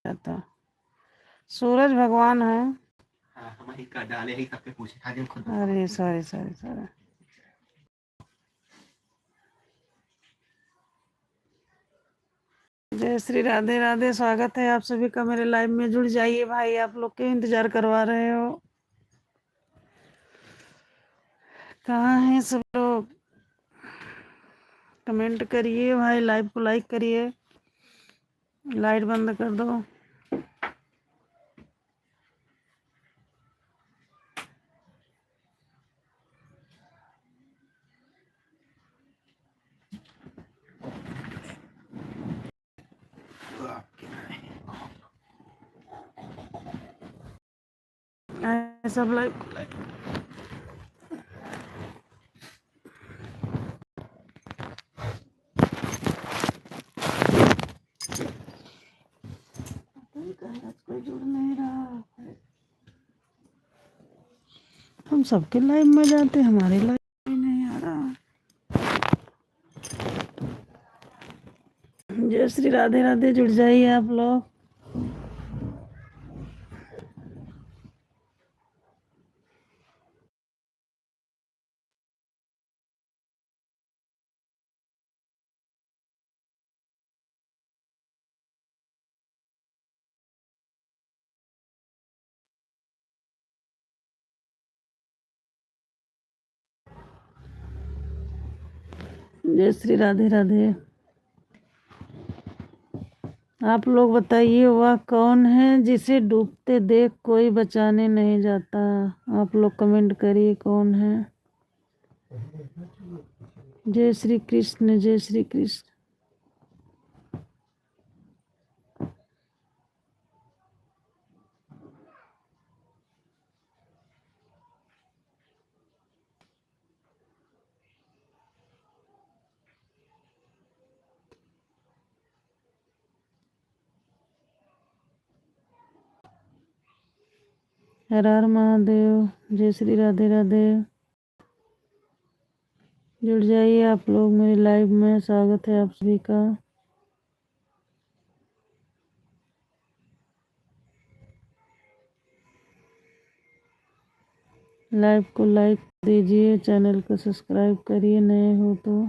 जाता। सूरज भगवान है। हाँ, हमारी का डाले ही सबके पूछे था जिन खुद। अरे सॉरी सॉरी सॉरी। जय श्री राधे राधे। स्वागत है आप सभी का मेरे लाइव में। जुड़ जाइए भाई, आप लोग के इंतजार करवा रहे हो। कहाँ हैं सब लोग? कमेंट करिए भाई, लाइव को लाइक करिए। लाइट बंद कर दो। सब लाइव को लाइक। कोई जुड़ नहीं रहा। हम सबके लाइव में जाते, हमारे लाइव में नहीं आ रहा। जय श्री राधे राधे। जुड़ जाइए आप लोग। जय श्री राधे राधे। आप लोग बताइए, वह कौन है जिसे डूबते देख कोई बचाने नहीं जाता? आप लोग कमेंट करिए, कौन है? जय श्री कृष्ण, जय श्री कृष्ण। हर हर महादेव। जय श्री राधे राधे। जुड़ जाइए आप लोग मेरे लाइव में। स्वागत है आप सभी का। लाइव को लाइक दीजिए, चैनल को सब्सक्राइब करिए नए हो तो।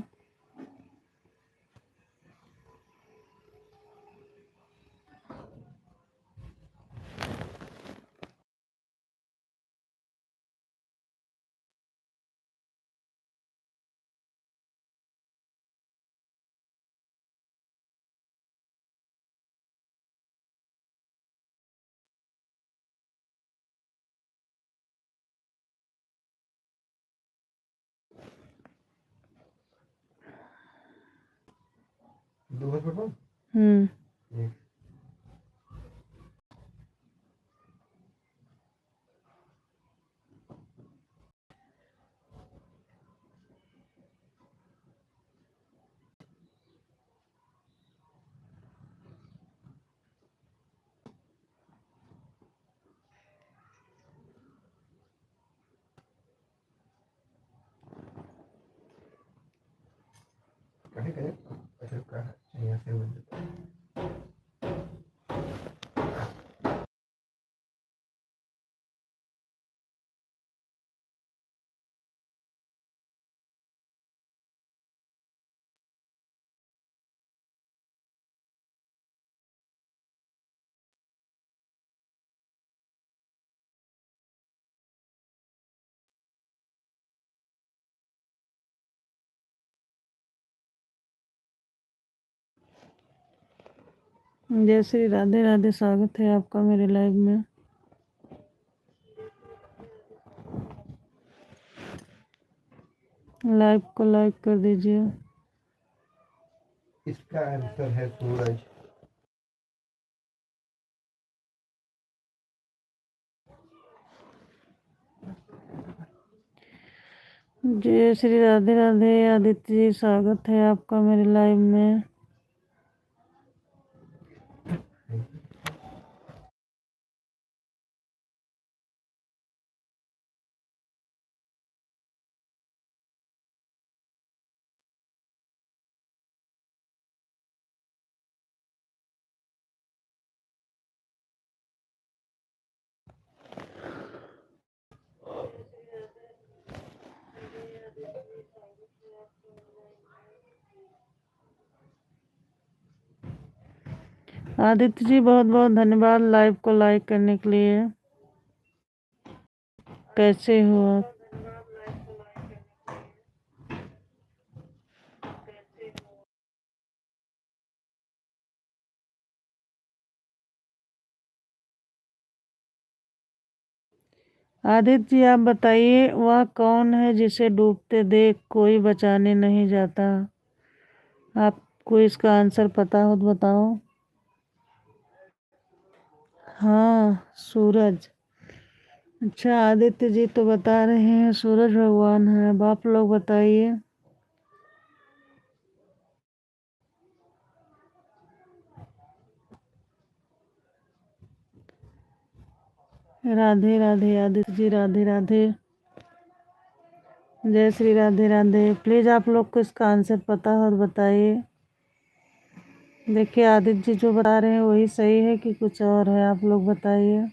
जय श्री राधे राधे। स्वागत है आपका मेरे लाइव में। लाइव को लाइक कर दीजिए। इसका आंसर है सूरज। जय श्री राधे राधे। आदित्य जी, स्वागत है आपका मेरे लाइव में। आदित्य जी बहुत बहुत धन्यवाद लाइव को लाइक करने के लिए। कैसे हो आप? आदित्य जी आप बताइए, वह कौन है जिसे डूबते देख कोई बचाने नहीं जाता? आपको इसका आंसर पता हो तो बताओ। हाँ, सूरज। अच्छा, आदित्य जी तो बता रहे हैं सूरज भगवान है। अब आप लोग बताइए। राधे राधे आदित्य जी, राधे राधे। जय श्री राधे राधे। प्लीज आप लोग को इसका आंसर पता हो तो बताइए। देखिए आदित्य जी जो बता रहे हैं वही सही है कि कुछ और है, आप लोग बताइए।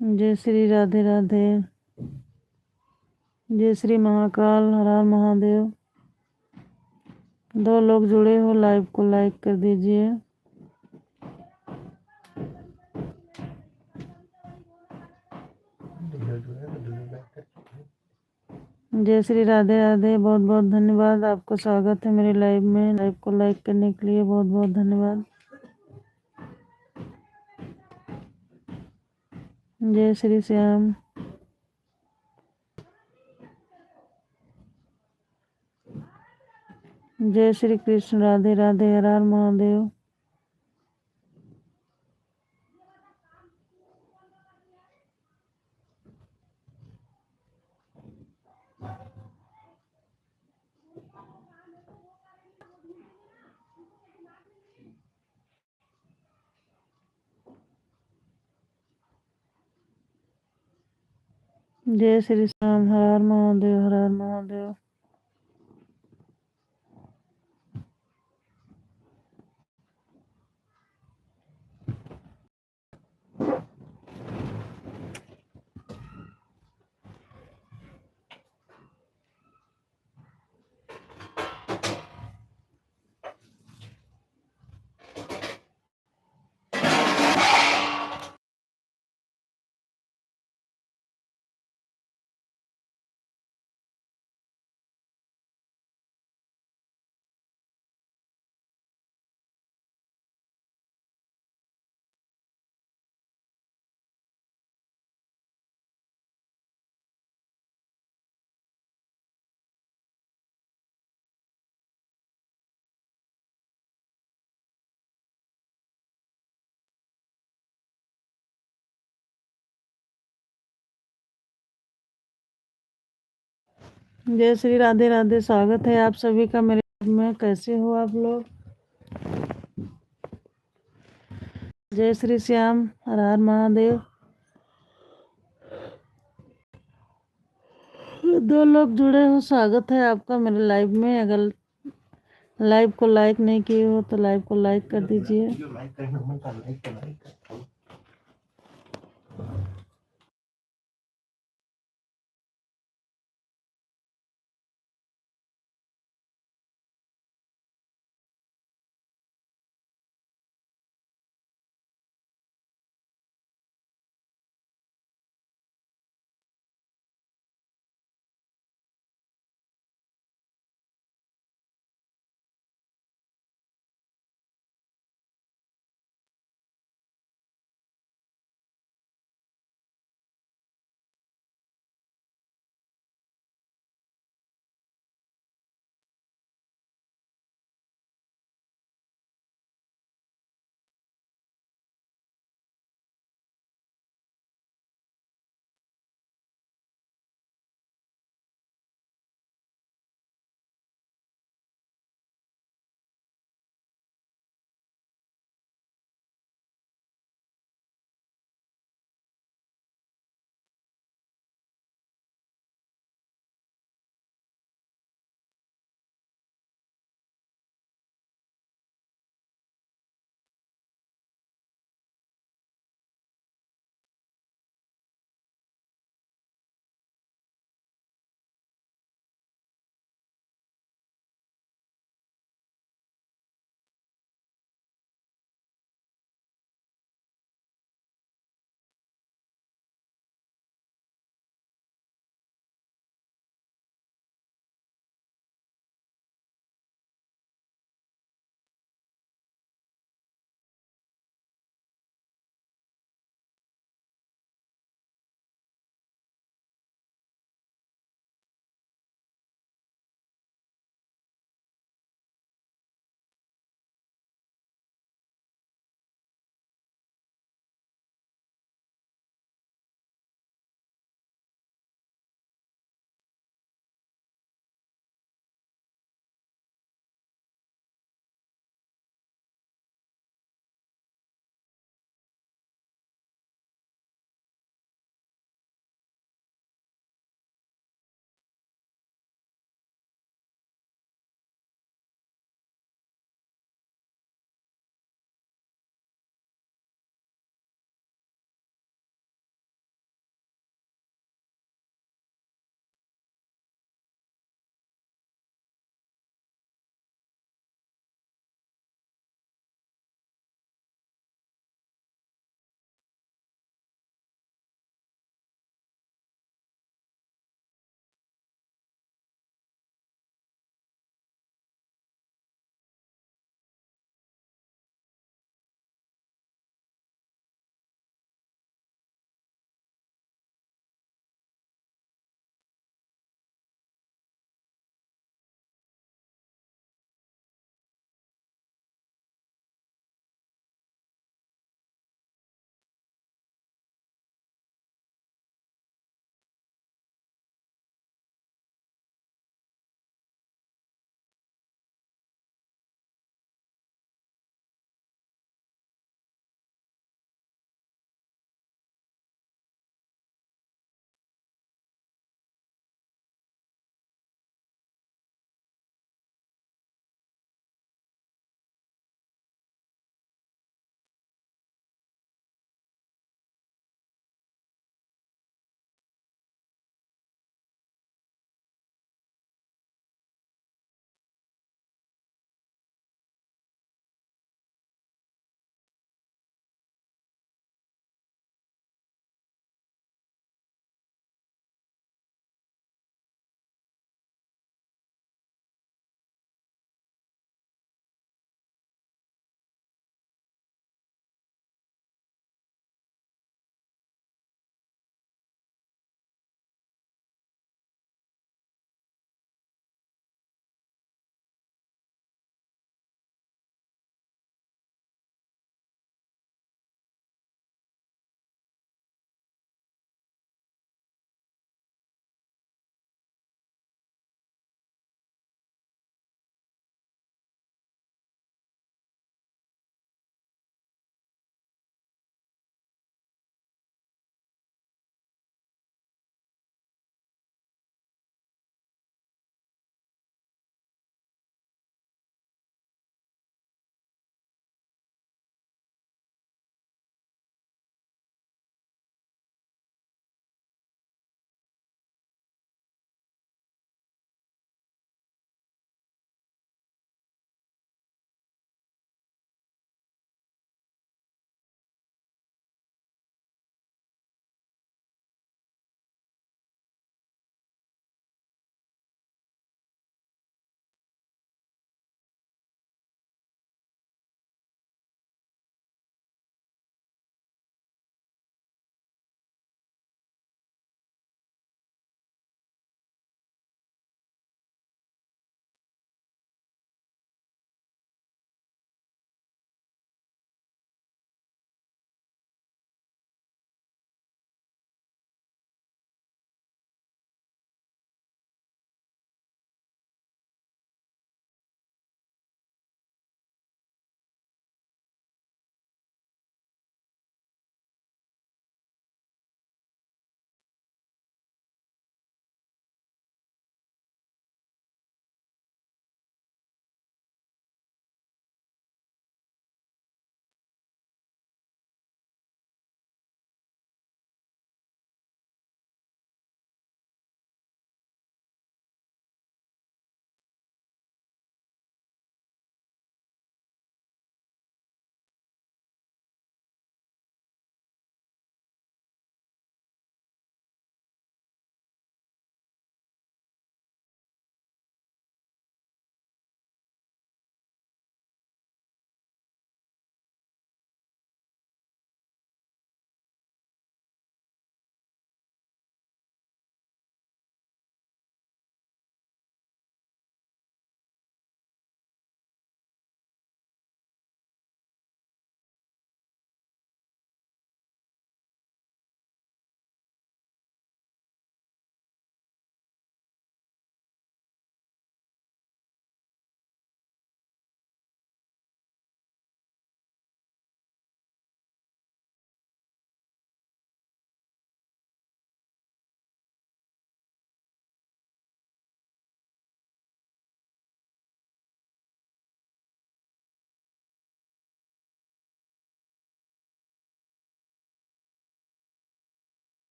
जय श्री राधे राधे। जय श्री महाकाल, हर हर महादेव। 2 लोग जुड़े हो, लाइव को लाइक कर दीजिए। जय श्री राधे राधे। बहुत बहुत धन्यवाद, आपका स्वागत है मेरे लाइव में। लाइव को लाइक करने के लिए बहुत बहुत धन्यवाद। जय श्री श्याम। जय श्री कृष्ण, राधे राधे, हर हर महादेव। जय श्री श्याम, हर हर महादेव, हर हर महादेव। जय श्री राधे राधे। स्वागत है आप सभी का मेरे लाइव में। कैसे हो आप लोग? जय श्री श्याम, हर हर महादेव। 2 लोग जुड़े हो, स्वागत है आपका मेरे लाइव में। अगर लाइव को लाइक नहीं किए हो तो लाइव को लाइक कर दीजिए।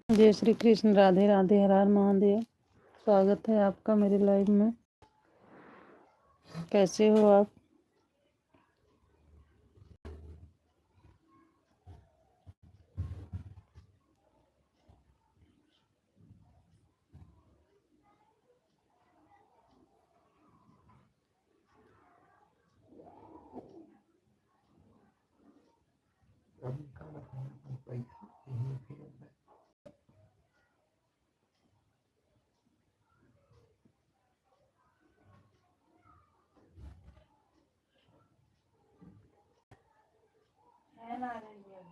जय श्री कृष्ण, राधे राधे, हर हर महादेव। स्वागत है आपका मेरे लाइव में। कैसे हो आप? अब का मतलब पैसा नहीं है।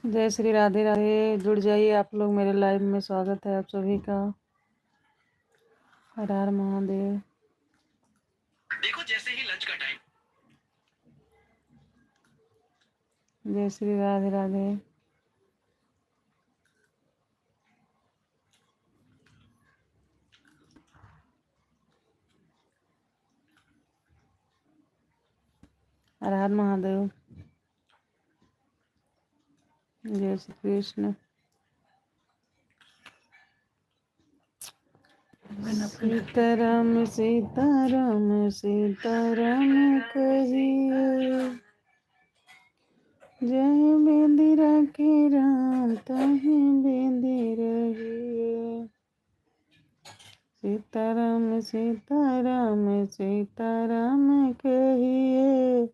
जय श्री राधे राधे। जुड़ जाइए आप लोग मेरे लाइव में, स्वागत है आप सभी का। हर हर महादेव। देखो जैसे ही लंच का टाइम। जय श्री राधे राधे। हर हर महादेव। जय श्री कृष्ण। सीताराम सीताराम सीताराम कहिए, जय बेंदिरा के राम तहे बेंदी रहिए। सीताराम सीताराम सीताराम कहिए,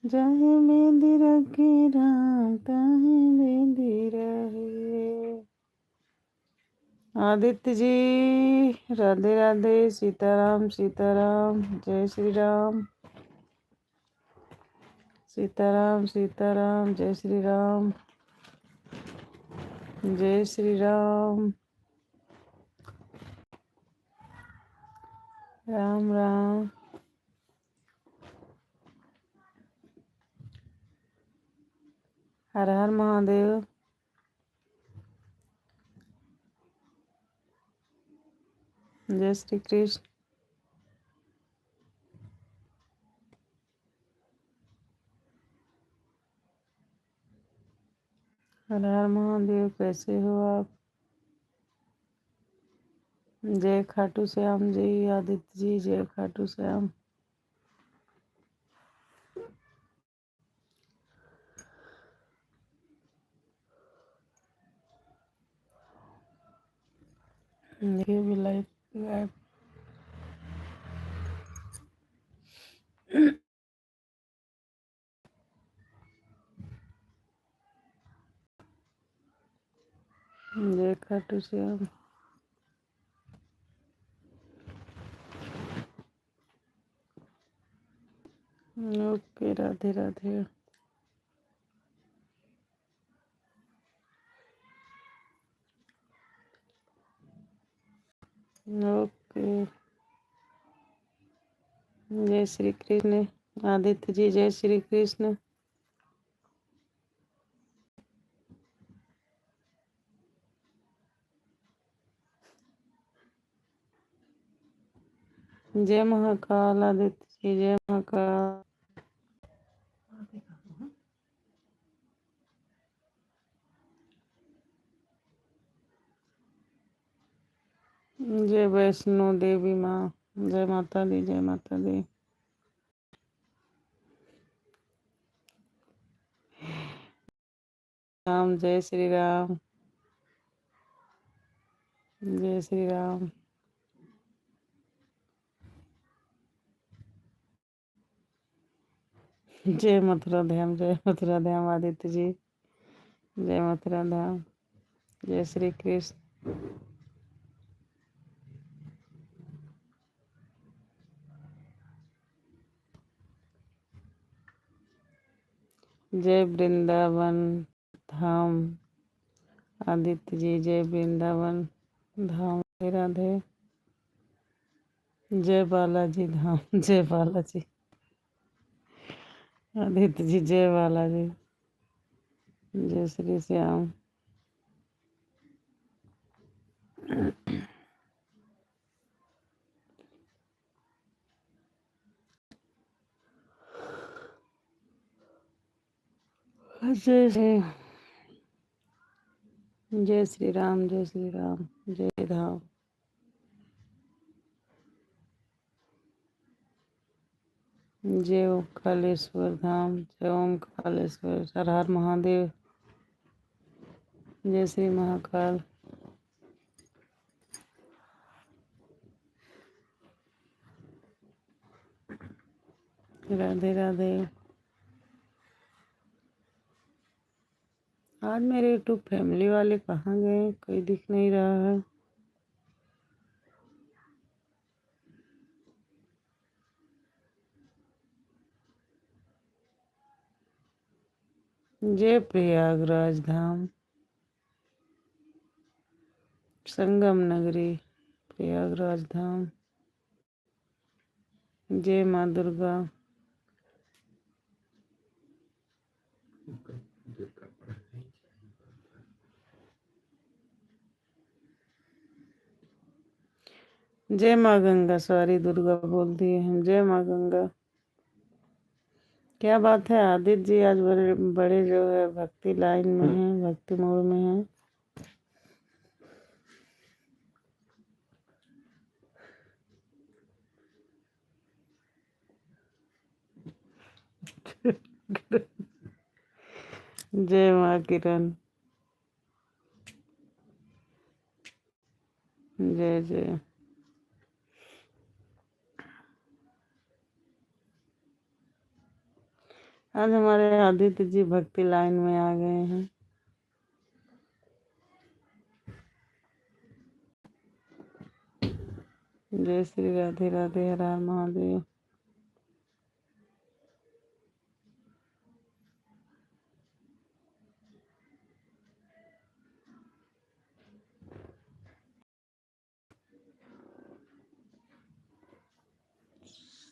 जय बेंदिरा के राम तहे बेंदी रहिए। आदित्य जी राधे राधे। सीताराम सीताराम। जय श्री राम। सीताराम सीताराम। जय श्री राम। जय श्री राम। राम राम। हर हर महादेव। जय श्री कृष्ण। हर हर महादेव। कैसे हो आप? जय खाटू श्याम जी। आदित्य जी जय खाटू श्याम। ये भी लाइव। जय खाटू श्याम। ओके राधे राधे। ओके। जय श्री कृष्ण। आदित्य जी जय श्री कृष्ण। जय महाकाल। आदित्य जी जय महाकाल। जय वैष्णो देवी माँ। जय माता दी। जय माता दी। राम। जय श्री राम। जय श्री राम। जय मथुरा धाम। जय मथुरा धाम। आदित्य जी जय मथुरा धाम। जय श्री कृष्ण। जय वृंदावन धाम। आदित्य जी जय वृंदावन धाम। राधे राधे। जय बालाजी धाम। जय बालाजी। आदित्य जी जय बालाजी। जय श्री श्याम। जय श्री जय श्री राम। जय श्री राम। जय धाम। जय ओंकारेश्वर धाम। जय ओंकारेश्वर। हर हर महादेव। जय श्री महाकाल। राधे राधे। आज मेरे यूट्यूब फैमिली वाले कहाँ गए? कोई दिख नहीं रहा है। जय प्रयागराज धाम, संगम नगरी, प्रयागराज धाम। जय माँ दुर्गा। दुर्गा पढ़ रही है। जय माँ गंगा, सॉरी दुर्गा बोल दिए हम। जय माँ गंगा। क्या बात है, आदित्य जी आज बड़े बड़े जो है भक्ति लाइन में हैं, भक्ति मोड में हैं। जय माँ किरण। जय जय। आज हमारे आदित्य जी भक्ति लाइन में आ गए हैं। जय श्री राधे राधे, हर हर महादेव।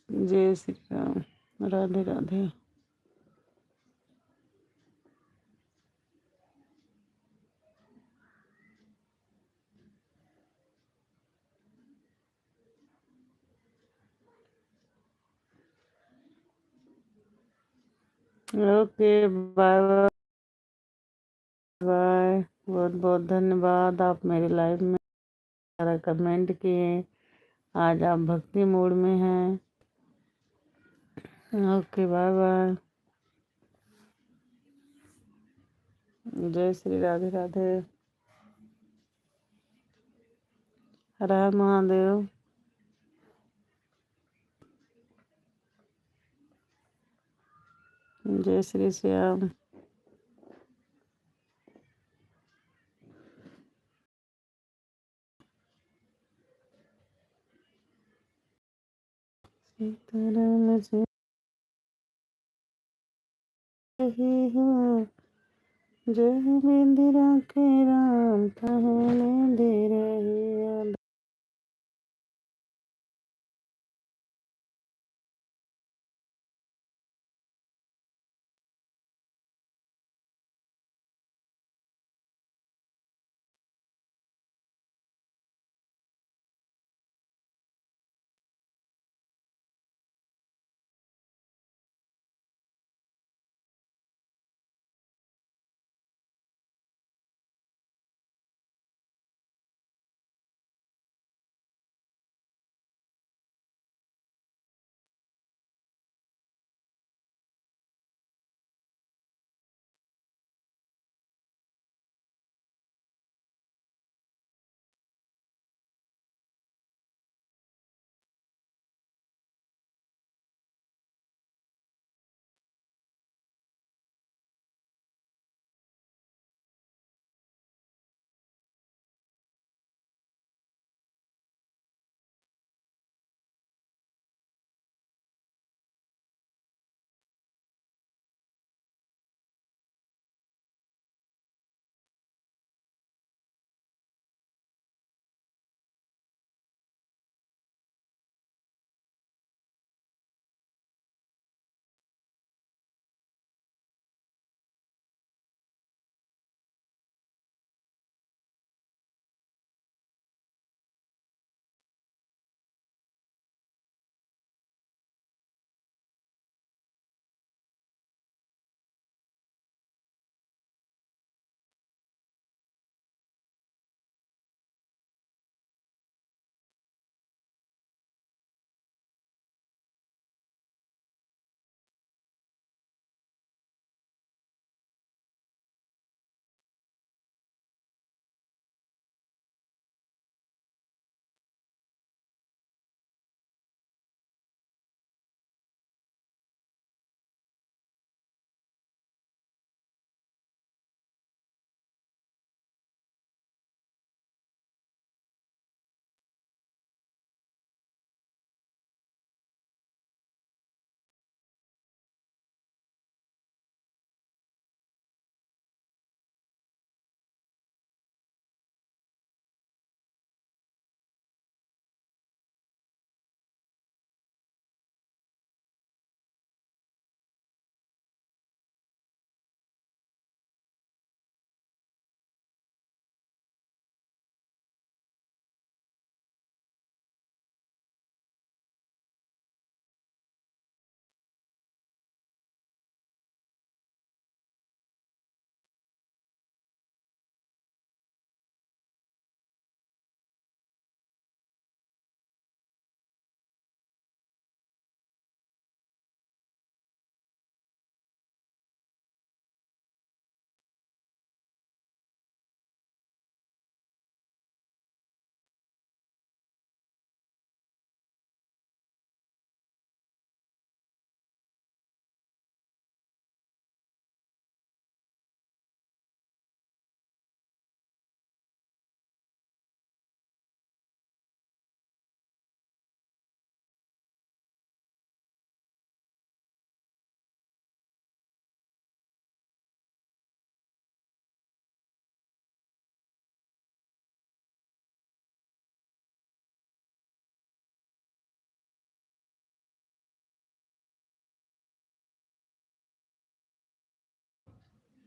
जय Shri Ram, Radhe Radhe. Okay, bye bye. बहुत बहुत धन्यवाद, आप मेरे लाइव में सारा कमेंट किए। आज आप भक्ति मोड में हैं। Okay, bye bye. जय श्री राधे राधे, हर हर महादेव। जय श्री श्याम। सीताराम से रही हो, जय बिंदिरा के राम कहने दे रही।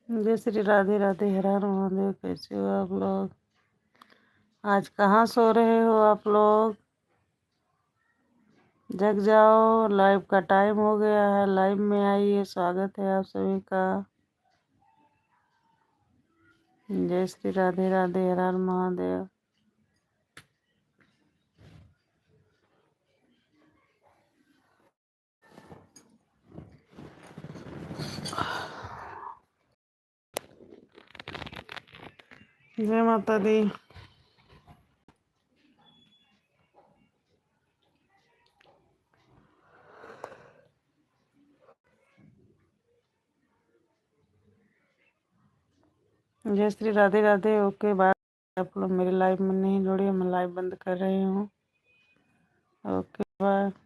जय श्री राधे राधे। हर हर महादेव। कैसे हो आप लोग? आज कहाँ सो रहे हो आप लोग? जग जाओ, लाइव का टाइम हो गया है। लाइव में आइए, स्वागत है आप सभी का। जय श्री राधे राधे। हर हर महादेव। जय माता दी। जय श्री राधे राधे। Okay bye. आप लोग मेरे लाइव में नहीं जुड़े, मैं लाइव बंद कर रही हूँ। Okay bye.